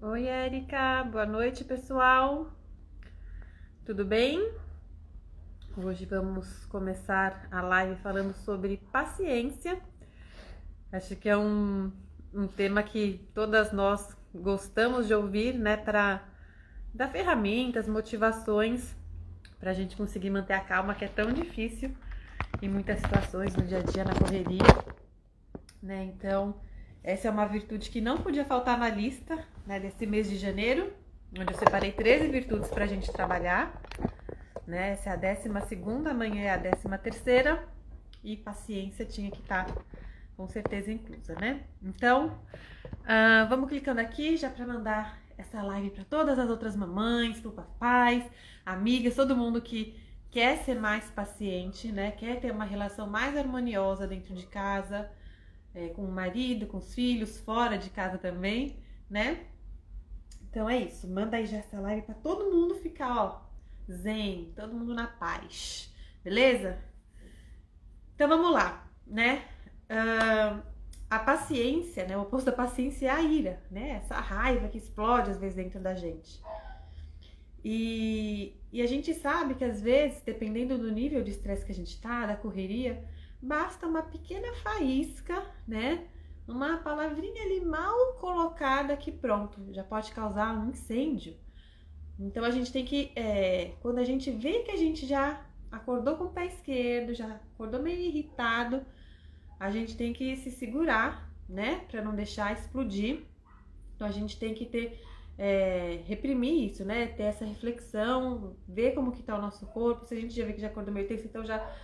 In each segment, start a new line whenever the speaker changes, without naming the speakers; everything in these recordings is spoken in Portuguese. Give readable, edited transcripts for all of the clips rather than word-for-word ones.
Oi, Érica. Boa noite, pessoal. Tudo bem? Hoje vamos começar a live falando sobre paciência. Acho que é um tema que todas nós gostamos de ouvir, né? Para dar ferramentas, motivações para a gente conseguir manter a calma, que é tão difícil em muitas situações no dia a dia, na correria, né? Então, essa é uma virtude que não podia faltar na lista, né, desse mês de janeiro, onde eu separei 13 virtudes para a gente trabalhar, né? Essa é a 12ª, amanhã é a 13ª, e paciência tinha que estar com certeza inclusa, né? Então, vamos clicando aqui já para mandar essa live para todas as outras mamães, para papais, amigas, todo mundo que quer ser mais paciente, né? Quer ter uma relação mais harmoniosa dentro de casa, com o marido, com os filhos, fora de casa também, né? Então é isso, manda aí já essa live para todo mundo ficar, ó, zen, todo mundo na paz, beleza? Então vamos lá, né? A paciência, né? O oposto da paciência é a ira, né? Essa raiva que explode às vezes dentro da gente. E a gente sabe que às vezes, dependendo do nível de estresse que a gente tá, da correria, basta uma pequena faísca, né? Uma palavrinha ali mal colocada que pronto, já pode causar um incêndio. Então a gente tem que, quando a gente vê que a gente já acordou com o pé esquerdo, já acordou meio irritado, a gente tem que se segurar, né? Pra não deixar explodir. Então a gente tem que reprimir isso, né? Ter essa reflexão, ver como que tá o nosso corpo. Se a gente já vê que já acordou meio tenso, então já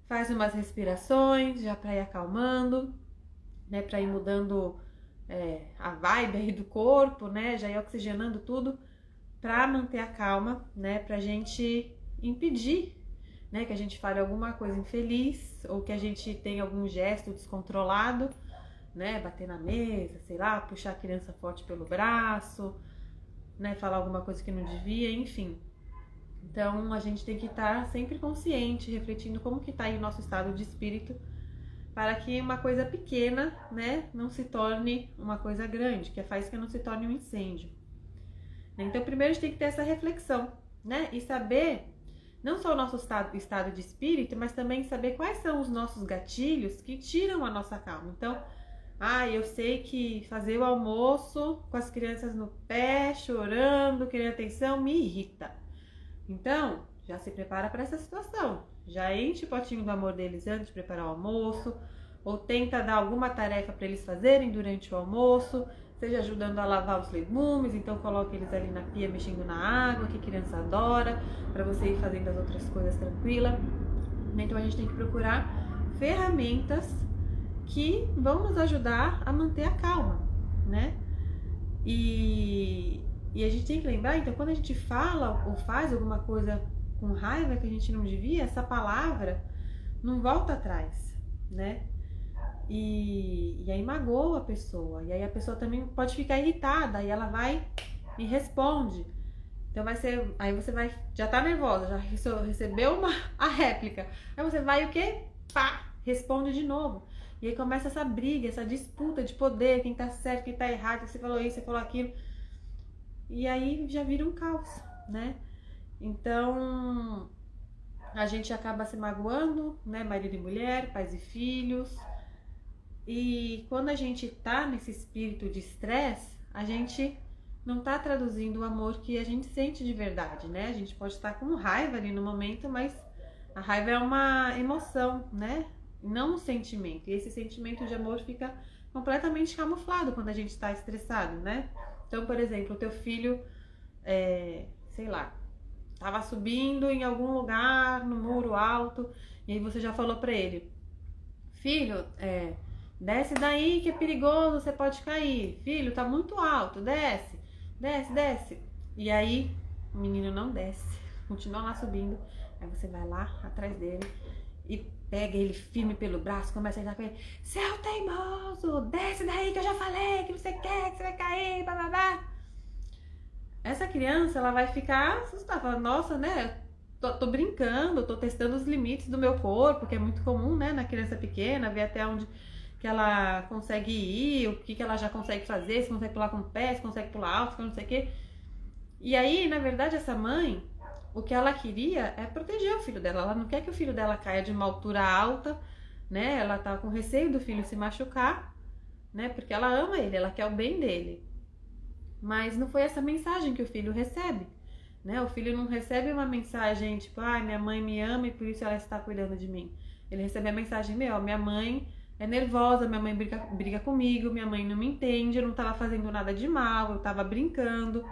faz umas respirações, já pra ir acalmando, né? Pra ir mudando a vibe aí do corpo, né? Já ir oxigenando tudo pra manter a calma, né? Pra gente impedir, né? Que a gente fale alguma coisa infeliz ou que a gente tenha algum gesto descontrolado, né? Bater na mesa, sei lá, puxar a criança forte pelo braço, né? Falar alguma coisa que não devia, enfim. Então a gente tem que estar sempre consciente, refletindo como que tá aí o nosso estado de espírito, para que uma coisa pequena, né, não se torne uma coisa grande, que a faísca não se torne um incêndio. Então primeiro a gente tem que ter essa reflexão, né? E saber não só o nosso estado de espírito, mas também saber quais são os nossos gatilhos que tiram a nossa calma. Então, eu sei que fazer o almoço com as crianças no pé, chorando, querendo atenção, me irrita. Então, já se prepara para essa situação. Já enche o potinho do amor deles antes de preparar o almoço, ou tenta dar alguma tarefa para eles fazerem durante o almoço, seja ajudando a lavar os legumes, então coloque eles ali na pia mexendo na água, que a criança adora, para você ir fazendo as outras coisas tranquila. Então a gente tem que procurar ferramentas que vão nos ajudar a manter a calma, né? E a gente tem que lembrar, então, quando a gente fala ou faz alguma coisa com raiva que a gente não devia, essa palavra não volta atrás, né? E aí magoa a pessoa. E aí a pessoa também pode ficar irritada. E ela vai e responde. Então vai ser... Aí você vai... Já tá nervosa, já recebeu a réplica. Aí você vai e o quê? Pá! Responde de novo. E aí começa essa briga, essa disputa de poder. Quem tá certo, quem tá errado. Você falou isso, você falou aquilo. E aí já vira um caos, né? Então... A gente acaba se magoando, né? Marido e mulher, pais e filhos... E quando a gente tá nesse espírito de estresse, a gente não tá traduzindo o amor que a gente sente de verdade, né? A gente pode estar com raiva ali no momento, mas a raiva é uma emoção, né? Não um sentimento. E esse sentimento de amor fica completamente camuflado quando a gente tá estressado, né? Então, por exemplo, o teu filho, sei lá, tava subindo em algum lugar, no muro alto, e aí você já falou pra ele, filho, desce daí que é perigoso, você pode cair. Filho, tá muito alto, desce, desce, desce. E aí, o menino não desce, continua lá subindo. Aí você vai lá atrás dele e pega ele firme pelo braço, começa a gritar com ele: seu teimoso, desce daí que eu já falei que você quer, que você vai cair, bababá. Essa criança, ela vai ficar assustada, fala, nossa, né? Tô brincando, tô testando os limites do meu corpo, que é muito comum, né, na criança pequena, ver até onde que ela consegue ir, o que ela já consegue fazer, se consegue pular com o pé, se consegue pular alto, se não sei o quê. E aí, na verdade, essa mãe, o que ela queria é proteger o filho dela. Ela não quer que o filho dela caia de uma altura alta, né? Ela tá com receio do filho se machucar, né? Porque ela ama ele, ela quer o bem dele. Mas não foi essa mensagem que o filho recebe, né? O filho não recebe uma mensagem tipo, minha mãe me ama e por isso ela está cuidando de mim. Ele recebe a mensagem, minha mãe é nervosa, minha mãe briga comigo, minha mãe não me entende, eu não estava fazendo nada de mal, eu estava brincando,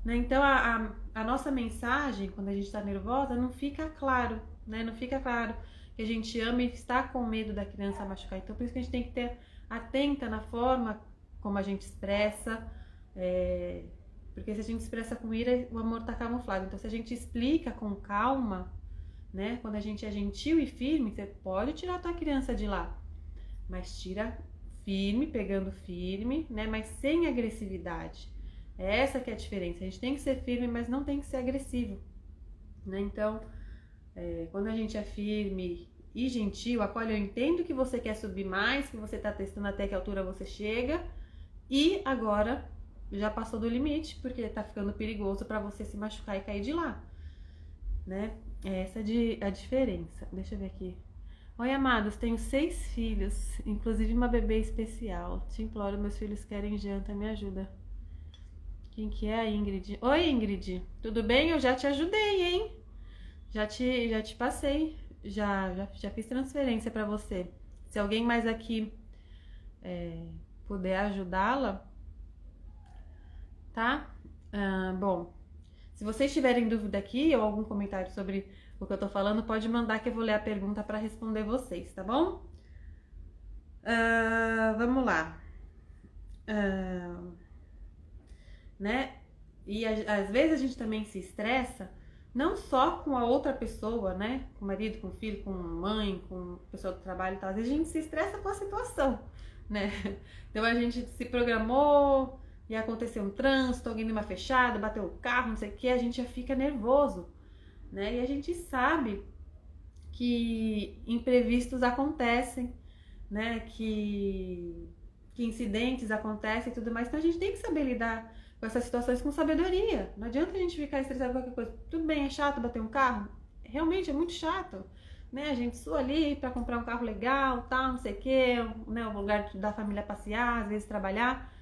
né? Então a nossa mensagem, quando a gente está nervosa, não fica claro, né? Não fica claro que a gente ama e está com medo da criança machucar. Então por isso que a gente tem que ter atenta na forma como a gente expressa, porque se a gente expressa com ira, o amor tá camuflado. Então se a gente explica com calma, né? Quando a gente é gentil e firme, você pode tirar a tua criança de lá, mas tira firme, pegando firme, né? Mas sem agressividade. É essa que é a diferença. A gente tem que ser firme, mas não tem que ser agressivo, né? Então, quando a gente é firme e gentil, acolhe, eu entendo que você quer subir mais, que você tá testando até que altura você chega, e agora já passou do limite, porque tá ficando perigoso para você se machucar e cair de lá, né? Essa é a diferença. Deixa eu ver aqui. Oi, amados, tenho 6 filhos, inclusive uma bebê especial. Te imploro, meus filhos querem janta, me ajuda. Quem que é a Ingrid? Oi, Ingrid, tudo bem? Eu já te ajudei, hein? Já te passei, já fiz transferência para você. Se alguém mais aqui puder ajudá-la, tá? Bom, se vocês tiverem dúvida aqui ou algum comentário sobre o que eu tô falando, pode mandar que eu vou ler a pergunta para responder vocês, tá bom? Vamos lá. Né? E às vezes a gente também se estressa, não só com a outra pessoa, né? Com o marido, com o filho, com a mãe, com o pessoal do trabalho e tal. Às vezes a gente se estressa com a situação, né? Então a gente se programou e aconteceu um trânsito, alguém numa fechada, bateu o carro, não sei o que, a gente já fica nervoso, né? E a gente sabe que imprevistos acontecem, né? Que incidentes acontecem e tudo mais. Então a gente tem que saber lidar com essas situações com sabedoria. Não adianta a gente ficar estressado com qualquer coisa. Tudo bem, é chato bater um carro? Realmente é muito chato, né? A gente sua ali para comprar um carro legal, tal, não sei o quê, né? Um lugar da família passear, às vezes trabalhar.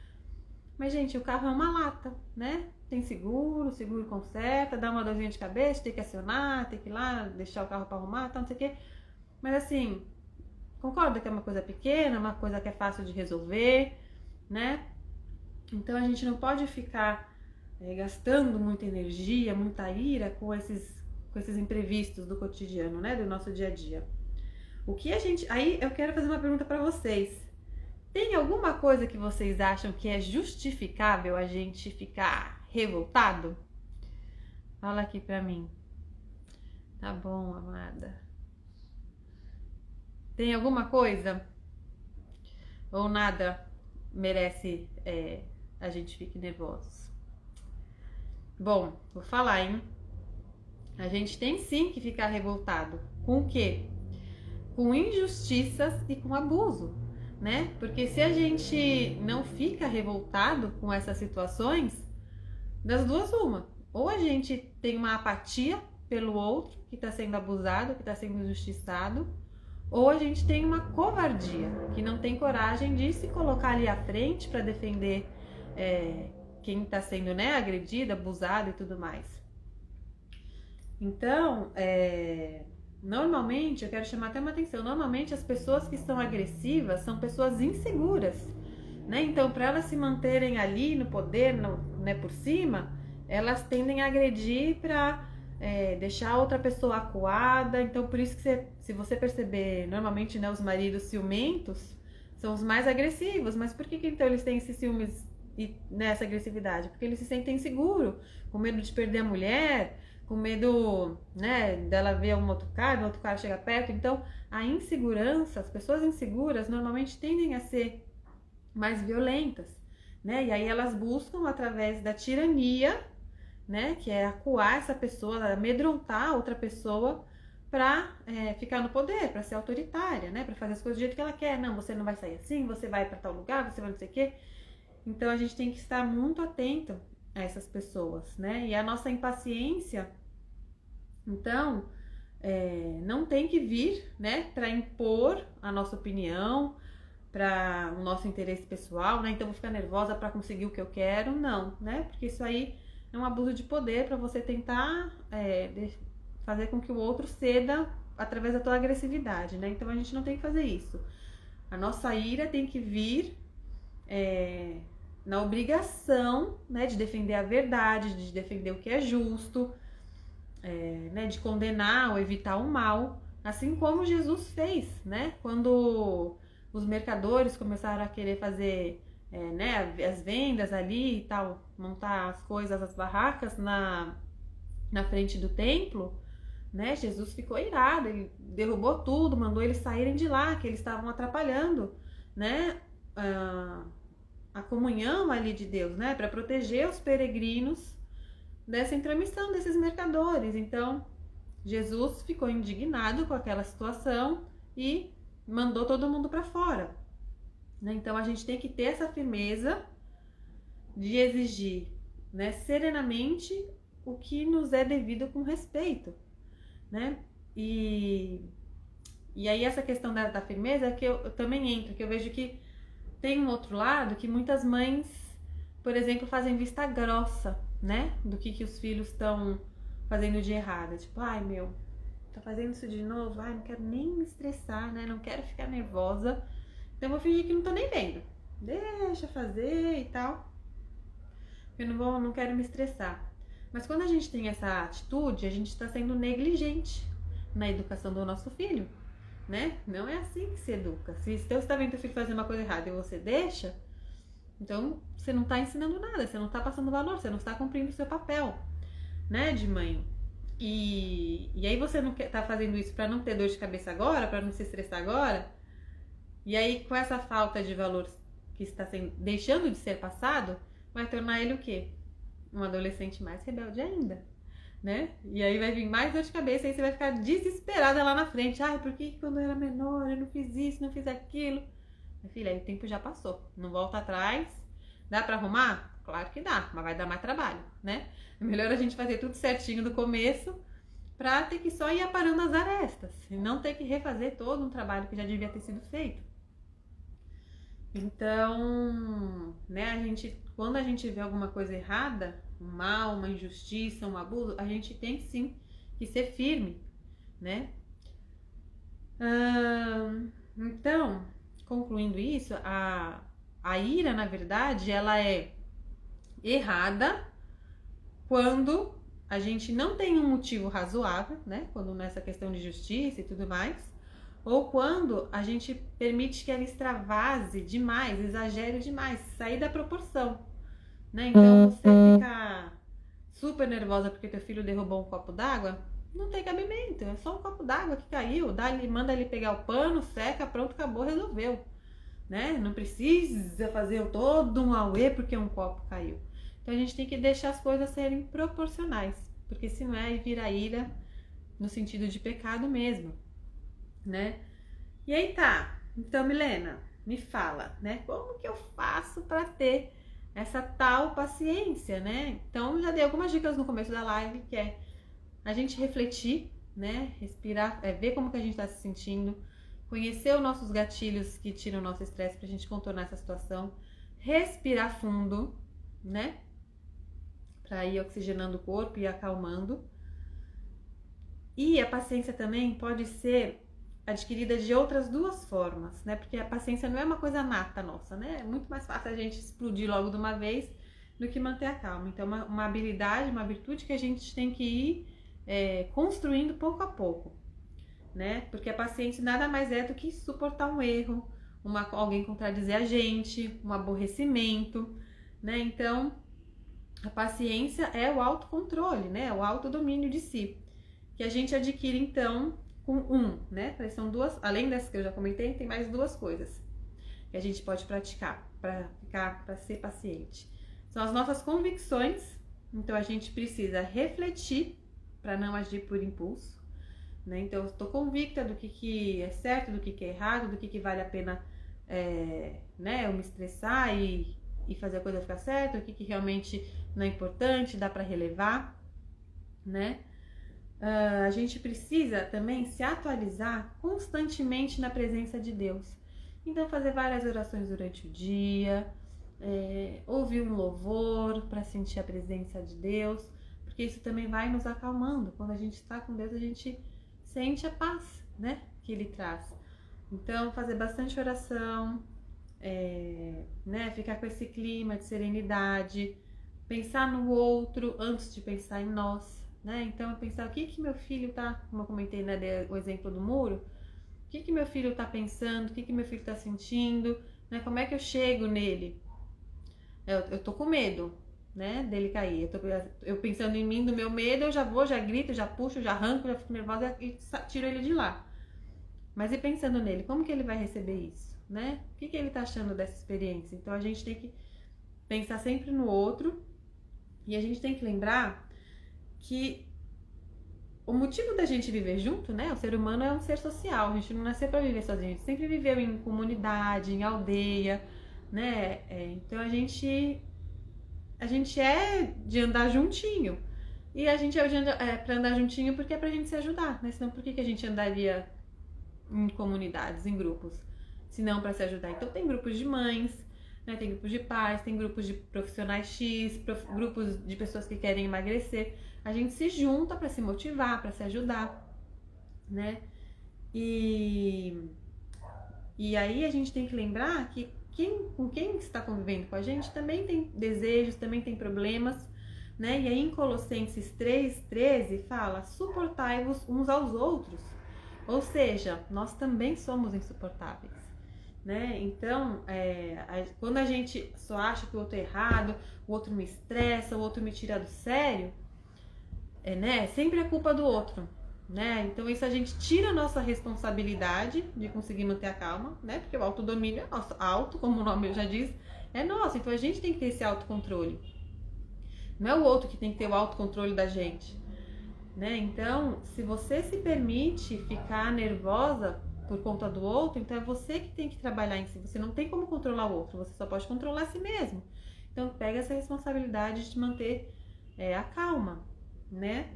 Mas, gente, o carro é uma lata, né? Tem seguro, o seguro conserta, dá uma dorzinha de cabeça, tem que acionar, tem que ir lá, deixar o carro para arrumar, tal, não sei o quê. Mas, assim, concorda que é uma coisa pequena, uma coisa que é fácil de resolver, né? Então a gente não pode ficar gastando muita energia, muita ira com esses imprevistos do cotidiano, né? Do nosso dia a dia. Aí eu quero fazer uma pergunta para vocês. Tem alguma coisa que vocês acham que é justificável a gente ficar revoltado? Fala aqui pra mim. Tá bom, amada. Tem alguma coisa? Ou nada merece a gente fique nervoso? Bom, vou falar, hein? A gente tem sim que ficar revoltado. Com o quê? Com injustiças e com abuso, né? Porque se a gente não fica revoltado com essas situações, das duas uma. Ou a gente tem uma apatia pelo outro que está sendo abusado, que está sendo injustiçado, ou a gente tem uma covardia, que não tem coragem de se colocar ali à frente para defender quem está sendo, né, agredido, abusado e tudo mais. Então, normalmente, eu quero chamar até uma atenção, normalmente as pessoas que são agressivas são pessoas inseguras, né? Então, para elas se manterem ali no poder, né, por cima, elas tendem a agredir para deixar a outra pessoa acuada. Então, por isso que se você perceber, normalmente, né, os maridos ciumentos são os mais agressivos. Mas por que então eles têm esses ciúmes e nessa agressividade? Porque eles se sentem inseguros, com medo de perder a mulher, com medo, né, dela ver um outro cara chega perto. Então, a insegurança, as pessoas inseguras normalmente tendem a ser mais violentas, né? E aí elas buscam através da tirania, né, que é acuar essa pessoa, amedrontar outra pessoa para ficar no poder, para ser autoritária, né? Para fazer as coisas do jeito que ela quer. Não, você não vai sair assim, você vai para tal lugar, você vai não sei o quê. Então a gente tem que estar muito atento a essas pessoas, né? E a nossa impaciência, então, não tem que vir, né, para impor a nossa opinião, para o nosso interesse pessoal, né? Então vou ficar nervosa para conseguir o que eu quero, não, né? Porque isso aí é um abuso de poder para você tentar fazer com que o outro ceda através da tua agressividade, né? Então a gente não tem que fazer isso. A nossa ira tem que vir na obrigação, né, de defender a verdade, de defender o que é justo, né, de condenar ou evitar o mal, assim como Jesus fez, né? Quando os mercadores começaram a querer fazer né, as vendas ali e tal, montar as coisas, as barracas na frente do templo, né? Jesus ficou irado, ele derrubou tudo, mandou eles saírem de lá, que eles estavam atrapalhando, né? A comunhão ali de Deus, né? Para proteger os peregrinos dessa intromissão desses mercadores. Então, Jesus ficou indignado com aquela situação e mandou todo mundo para fora, né? Então, a gente tem que ter essa firmeza de exigir, né, serenamente o que nos é devido com respeito, né? E aí essa questão da firmeza que eu também entro, que eu vejo que tem um outro lado que muitas mães, por exemplo, fazem vista grossa, né? Do que os filhos estão fazendo de errado. Tipo, ai meu, tá fazendo isso de novo? Ai, não quero nem me estressar, né? Não quero ficar nervosa. Então eu vou fingir que não tô nem vendo. Deixa fazer e tal. Eu não quero me estressar. Mas quando a gente tem essa atitude, a gente está sendo negligente na educação do nosso filho, né? Não é assim que se educa. Se você está vendo o filho fazer uma coisa errada e você deixa, então você não está ensinando nada, você não está passando valor, você não está cumprindo o seu papel, né, de mãe. E aí você não tá fazendo isso para não ter dor de cabeça agora, para não se estressar agora. E aí com essa falta de valor que está deixando de ser passado, vai tornar ele o quê? Um adolescente mais rebelde ainda, né? E aí vai vir mais dor de cabeça, aí você vai ficar desesperada lá na frente. Ai, por que quando eu era menor eu não fiz isso, não fiz aquilo? Minha filha, aí o tempo já passou, não volta atrás. Dá pra arrumar? Claro que dá, mas vai dar mais trabalho, né? É melhor a gente fazer tudo certinho do começo pra ter que só ir aparando as arestas e não ter que refazer todo um trabalho que já devia ter sido feito. Então, né, quando a gente vê alguma coisa errada, um mal, uma injustiça, um abuso, a gente tem sim que ser firme, né? Então, concluindo isso, a ira, na verdade, ela é errada quando a gente não tem um motivo razoável, né? Quando nessa questão de justiça e tudo mais, ou quando a gente permite que ela extravase demais, exagere demais, sair da proporção, né? Então você fica super nervosa porque teu filho derrubou um copo d'água, não tem cabimento, é só um copo d'água que caiu, manda ele pegar o pano, seca, pronto, acabou, resolveu, né? Não precisa fazer todo um auê porque um copo caiu. Então a gente tem que deixar as coisas serem proporcionais, porque senão vira ira no sentido de pecado mesmo, né? E aí tá, então Milena, me fala, né? Como que eu faço para ter essa tal paciência, né? Então já dei algumas dicas no começo da live, que é a gente refletir, né? Respirar, ver como que a gente tá se sentindo, conhecer os nossos gatilhos que tiram o nosso estresse pra gente contornar essa situação, respirar fundo, né? Pra ir oxigenando o corpo e acalmando. E a paciência também pode ser adquirida de outras duas formas, né? Porque a paciência não é uma coisa nata nossa, né? É muito mais fácil a gente explodir logo de uma vez do que manter a calma. Então, uma habilidade, uma virtude que a gente tem que ir construindo pouco a pouco, né? Porque a paciência nada mais é do que suportar um erro, alguém contradizer a gente, um aborrecimento, né? Então, a paciência é o autocontrole, né? O autodomínio de si, que a gente adquire, então, com né? São duas, além dessas que eu já comentei, tem mais duas coisas que a gente pode praticar para ser paciente. São as nossas convicções, então a gente precisa refletir para não agir por impulso, né? Então eu estou convicta do que é certo, do que é errado, do que vale a pena né, eu me estressar e fazer a coisa ficar certa, o que realmente não é importante, dá para relevar, né? A gente precisa também se atualizar constantemente na presença de Deus. Então fazer várias orações durante o dia, ouvir um louvor para sentir a presença de Deus, porque isso também vai nos acalmando. Quando a gente está com Deus, a gente sente a paz, né, que Ele traz. Então fazer bastante oração, né, ficar com esse clima de serenidade, pensar no outro antes de pensar em nós, né? Então eu pensar o que meu filho tá, como eu comentei, né, o exemplo do muro, o que meu filho tá pensando, o que meu filho tá sentindo, né? Como é que eu chego nele? Eu tô com medo, né, dele cair. Eu pensando em mim, do meu medo, eu já vou, já grito, já puxo, já arranco, já fico nervosa e tiro ele de lá. Mas e pensando nele, como que ele vai receber isso, né? O que ele tá achando dessa experiência? Então a gente tem que pensar sempre no outro e a gente tem que lembrar que o motivo da gente viver junto, né? O ser humano é um ser social, a gente não nasceu para viver sozinho, a gente sempre viveu em comunidade, em aldeia, né? Então a gente é de andar juntinho. E a gente é para andar juntinho porque é pra gente se ajudar, né? Senão por que a gente andaria em comunidades, em grupos? Se não para se ajudar. Então tem grupos de mães, né? Tem grupos de pais, tem grupos de profissionais X, grupos de pessoas que querem emagrecer. A gente se junta para se motivar, para se ajudar, né? E aí a gente tem que lembrar que com quem está convivendo com a gente também tem desejos, também tem problemas, né? E aí em Colossenses 3:13 fala: suportai-vos uns aos outros. Ou seja, nós também somos insuportáveis, né? Então, quando a gente só acha que o outro é errado, o outro me estressa, o outro me tira do sério, né? Sempre é culpa do outro, né? Então isso a gente tira a nossa responsabilidade de conseguir manter a calma, né? Porque o autodomínio é nosso, auto, como o nome já diz, é nosso. Então a gente tem que ter esse autocontrole. Não é o outro que tem que ter o autocontrole da gente, né? Então, se você se permite ficar nervosa por conta do outro, então é você que tem que trabalhar em si. Você não tem como controlar o outro, você só pode controlar a si mesmo. Então pega essa responsabilidade de manter a calma, né?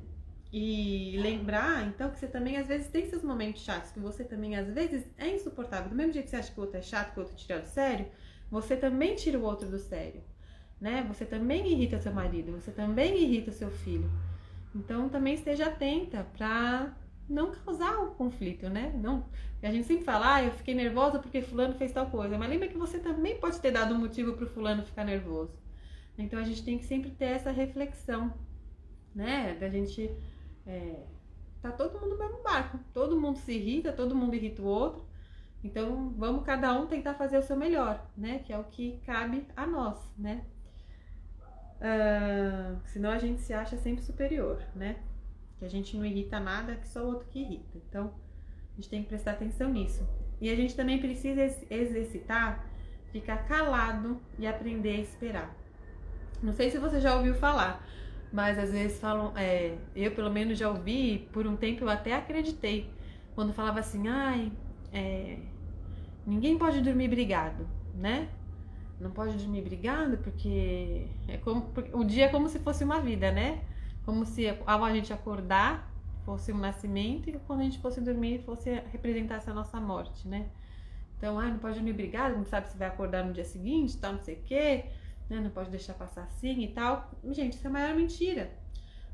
E lembrar, então, que você também às vezes tem seus momentos chatos, que você também às vezes é insuportável. Do mesmo jeito que você acha que o outro é chato, que o outro tira do sério, você também tira o outro do sério, né? Você também irrita seu marido, você também irrita o seu filho. Então também esteja atenta para não causar um conflito, né? Não, a gente sempre fala, eu fiquei nervosa porque fulano fez tal coisa, mas lembra que você também pode ter dado um motivo para o fulano ficar nervoso. Então a gente tem que sempre ter essa reflexão, né? Da gente tá todo mundo no mesmo barco, todo mundo se irrita, todo mundo irrita o outro. Então vamos cada um tentar fazer o seu melhor, né? Que é o que cabe a nós, né? Senão a gente se acha sempre superior, né? Que a gente não irrita nada, que só o outro que irrita. Então a gente tem que prestar atenção nisso. E a gente também precisa exercitar, ficar calado e aprender a esperar. Não sei se você já ouviu falar, mas às vezes falam, eu pelo menos já ouvi, por um tempo eu até acreditei, quando falava assim, ninguém pode dormir brigado, né? Não pode dormir brigado porque o dia é como se fosse uma vida, né? Como se ao a gente acordar fosse um nascimento e quando a gente fosse dormir representasse a nossa morte, né? Então, não pode dormir brigado, não sabe se vai acordar no dia seguinte, tal, não sei o quê, né? Não pode deixar passar assim e tal. Gente, isso é a maior mentira.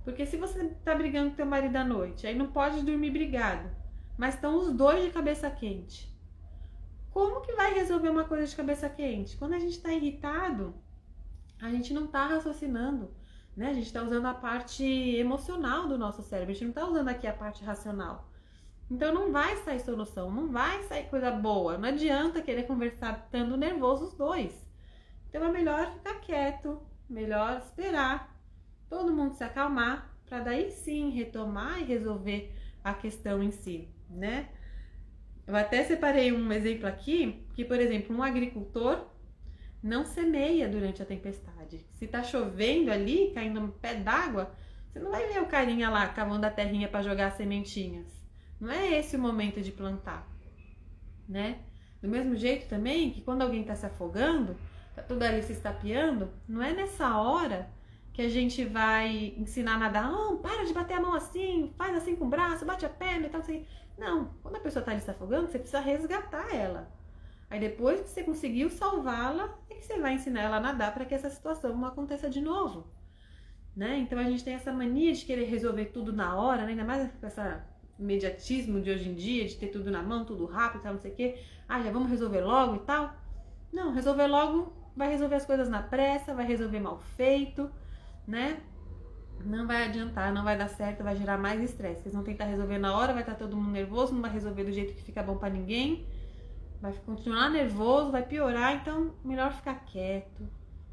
Porque se você tá brigando com teu marido à noite, aí não pode dormir brigado, mas estão os dois de cabeça quente. Como que vai resolver uma coisa de cabeça quente? Quando a gente tá irritado, a gente não tá raciocinando, né? A gente tá usando a parte emocional do nosso cérebro, a gente não tá usando aqui a parte racional. Então não vai sair solução, não vai sair coisa boa. Não adianta querer conversar estando nervoso os dois. Então é melhor ficar quieto, melhor esperar todo mundo se acalmar, para daí sim retomar e resolver a questão em si, né? Eu até separei um exemplo aqui, que por exemplo, um agricultor não semeia durante a tempestade. Se tá chovendo ali, caindo um pé d'água, você não vai ver o carinha lá cavando a terrinha para jogar as sementinhas, Não é esse o momento de plantar, né? Do mesmo jeito também que quando alguém está se afogando, tá tudo ali se estapeando, não é nessa hora que a gente vai ensinar a nadar. Não, para de bater a mão assim, faz assim com o braço, bate a perna e tal, assim. Não, quando a pessoa está ali se afogando, você precisa resgatar ela. Aí depois que você conseguiu salvá-la, é que você vai ensinar ela a nadar para que essa situação não aconteça de novo, né? Então a gente tem essa mania de querer resolver tudo na hora, né? Ainda mais com esse imediatismo de hoje em dia, de ter tudo na mão, tudo rápido, tal, não sei o quê. Ah, já vamos resolver logo e tal. Não, resolver logo vai resolver as coisas na pressa, vai resolver mal feito, né? Não vai adiantar, não vai dar certo, vai gerar mais estresse. Vocês vão tentar resolver na hora, vai estar todo mundo nervoso, não vai resolver do jeito que fica bom pra ninguém. Vai continuar nervoso, vai piorar, então melhor ficar quieto,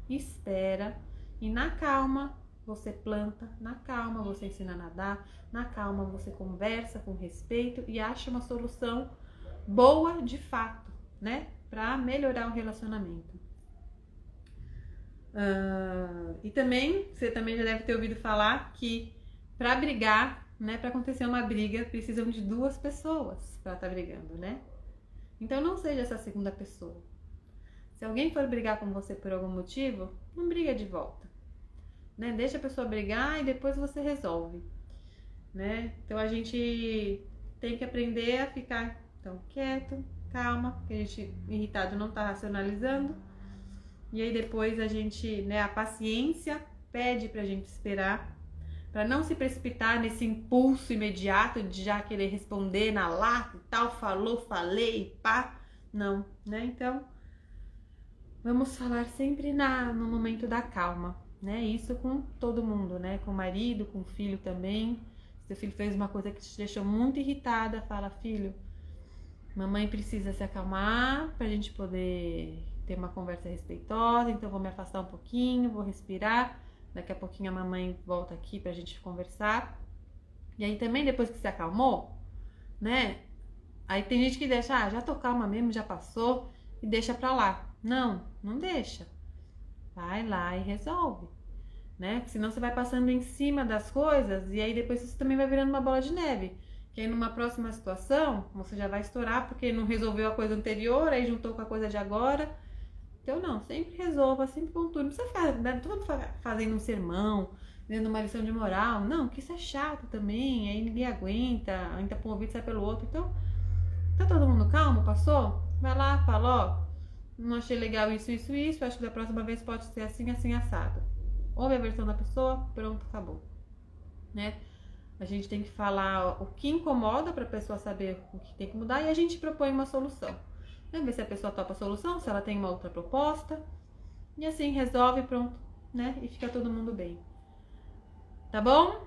espera e na calma você planta, na calma você ensina a nadar, na calma você conversa com respeito e acha uma solução boa de fato, né? Pra melhorar o relacionamento. E também, você também já deve ter ouvido falar que pra brigar, né? Pra acontecer uma briga, precisam de 2 pessoas pra estar brigando, né? Então não seja essa segunda pessoa. Se alguém for brigar com você por algum motivo, não briga de volta, né? Deixa a pessoa brigar e depois você resolve, né? Então a gente tem que aprender a ficar então quieto, calma, porque a gente irritado não tá racionalizando. E aí depois a gente, né, a paciência pede pra gente esperar, para não se precipitar nesse impulso imediato de já querer responder na lata e tal, falou, falei, pá, não, né? Então, vamos falar sempre no momento da calma, né? Isso com todo mundo, né? Com o marido, com o filho também. Se seu filho fez uma coisa que te deixou muito irritada, fala, filho, mamãe precisa se acalmar pra gente poder ter uma conversa respeitosa, então vou me afastar um pouquinho, vou respirar. Daqui a pouquinho a mamãe volta aqui pra gente conversar. E aí também depois que se acalmou, né? Aí tem gente que deixa, já tô calma mesmo, já passou e deixa pra lá. Não, não deixa. Vai lá e resolve, né? Porque senão você vai passando em cima das coisas e aí depois isso também vai virando uma bola de neve. Que aí numa próxima situação você já vai estourar porque não resolveu a coisa anterior, aí juntou com a coisa de agora. Então, não, sempre resolva, sempre pontua. Não precisa ficar, né, todo fazendo um sermão, dando uma lição de moral. Não, que isso é chato também, aí ninguém aguenta, entra por um ouvido e sai pelo outro. Então, tá todo mundo calmo, passou? Vai lá, fala, ó, não achei legal isso, acho que da próxima vez pode ser assim, assim, assado. Ouve a versão da pessoa, pronto, acabou. Né? A gente tem que falar o que incomoda pra pessoa saber o que tem que mudar e a gente propõe uma solução. Ver se a pessoa topa a solução, se ela tem uma outra proposta. E assim, resolve, pronto, né? E fica todo mundo bem. Tá bom?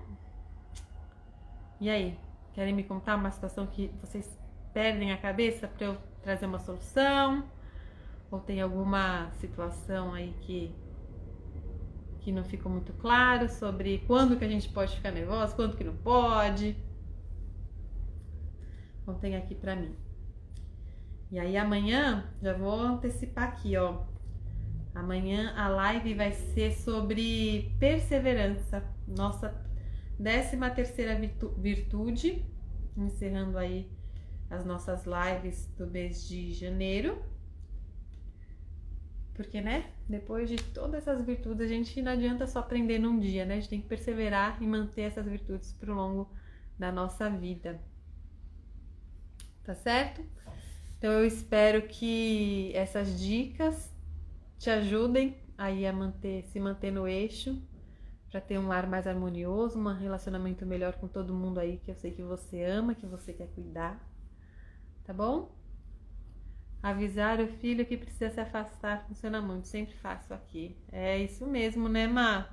E aí? Querem me contar uma situação que vocês perdem a cabeça pra eu trazer uma solução? Ou tem alguma situação aí que não ficou muito claro sobre quando que a gente pode ficar nervosa, quando que não pode? Contem aqui pra mim. E aí amanhã, já vou antecipar aqui, ó. Amanhã a live vai ser sobre perseverança. Nossa 13ª virtude. Encerrando aí as nossas lives do mês de janeiro. Porque, né? Depois de todas essas virtudes, a gente não adianta só aprender num dia, né? A gente tem que perseverar e manter essas virtudes pro longo da nossa vida. Tá certo? Então eu espero que essas dicas te ajudem aí a se manter no eixo, para ter um lar mais harmonioso, um relacionamento melhor com todo mundo aí que eu sei que você ama, que você quer cuidar, tá bom? Avisar o filho que precisa se afastar funciona muito, sempre faço aqui. É isso mesmo, né, Má?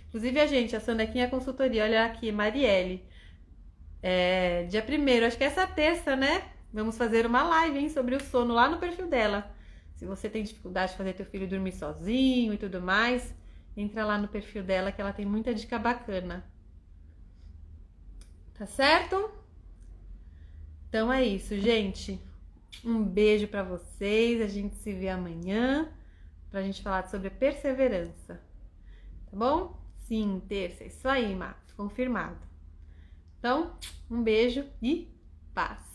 Inclusive a Sandequinha Consultoria, olha aqui, Marielle. Dia 1º, acho que é essa terça, né? Vamos fazer uma live, hein, sobre o sono lá no perfil dela. Se você tem dificuldade de fazer teu filho dormir sozinho e tudo mais, entra lá no perfil dela que ela tem muita dica bacana. Tá certo? Então é isso, gente. Um beijo pra vocês. A gente se vê amanhã pra gente falar sobre perseverança. Tá bom? Sim, terça. Isso aí, Mato. Confirmado. Então, um beijo e paz.